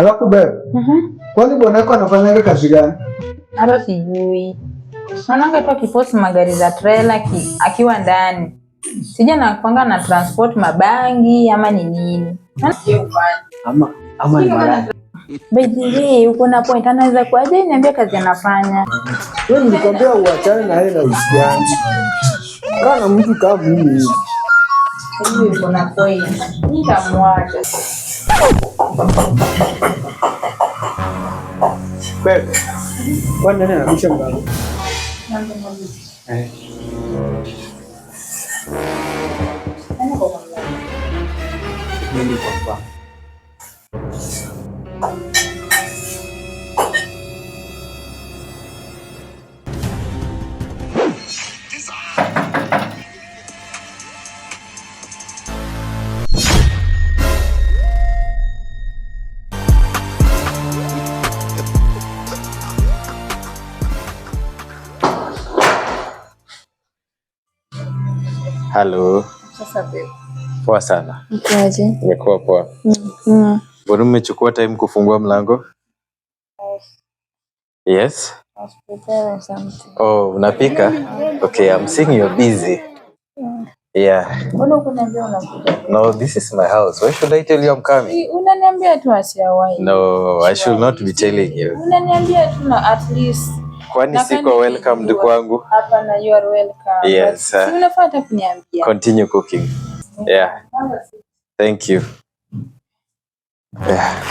Alafu bebe. Kwani bwanako anafanya kazi gani? Hata sijui. Naona tu akipost magari za trailer akiwa ndani. Sija nakwanga na transport mabangi ama ni nini. Ama ni malaya. Baby, uko na point anaweza kuaje niambia kazi anafanya. Wewe nilikwambia uachane na yeye na usiani. Kana mtu kama mimi hivi. Hivi uko na point. Nitamwacha. Bebe. Kwa nini anarusha mlango? Mimi kwa Halo. Sasa babe. Poa sana. Mkaje? Nimekuwa poa. Mbona umechukua time kufungua mlango? Yes. Oh, unapika? Okay, I'm seeing you're busy. Yeah. Mbona ukuniambia unakuja? No, this is my house. Why should I tell you I'm coming? Unaniambia tu asiawai. No, I should not be telling you. Unaniambia tu na at least. Kwani siko welcome kwangu? Hapana, you are welcome. Yes. Si unafuata kuniambia. Continue cooking. Yeah. Thank you. Yeah.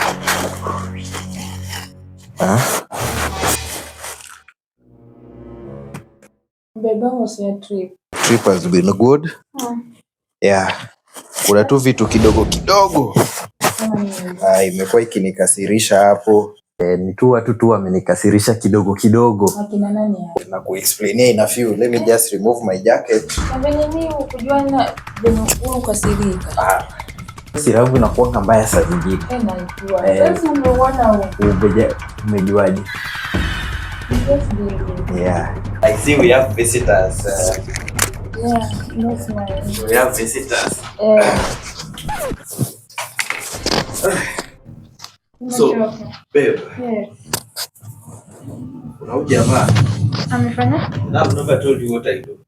Babe, how was your trip? Trip has been good. Yeah. Kuna tu vitu kidogo kidogo. Imekuwa ikinikasirisha hapo. Ni tu watu tu wamenikasirisha kidogo kidogo. Akina nani hapa? Na kuexplainia in a few. Let me just remove my jacket. Venye mimi ukujua na venye ukasirika. Hasira yangu inakuwa mbaya saa zingine. Najua. Sasa umeona umejuaje? Yeah. I see we have visitors. Yeah, that's nice. We have visitors. So, babe. Yes. Kuna jamaa. Amefanya? I've never told you what I do.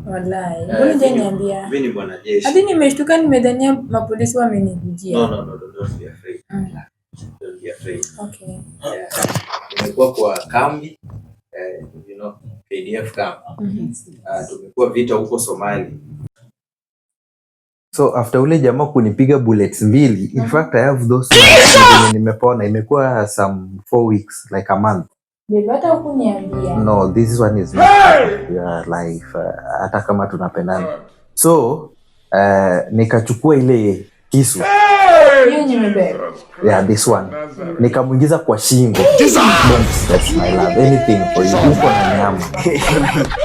Wallahi. Mbona hujaniambia? Mimi ni mwanajeshi. Hadi nimeshtuka nimedhania mapolisi wamenikujia. No, don't be afraid. Don't be afraid. Okay. Yeah. Nimekuwa kwa kambi, you know, KDF camp. Tumekuwa vita huko Somali. So after ule jamaa kunipiga bullets mbili, in fact I have those nimepona, imekuwa some 4 weeks, like a month. Bebe, hata hukuniambia. No, this one is not your life, hata kama tunapendana. So nikachukua ile kisu. Hiyo nimebeba. Yeah, this one. Nikamuingiza kwa shingo. That's my love. Anything for you.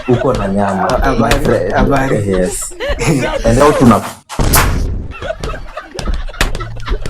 Uko na nyama. My friend. Yes. And now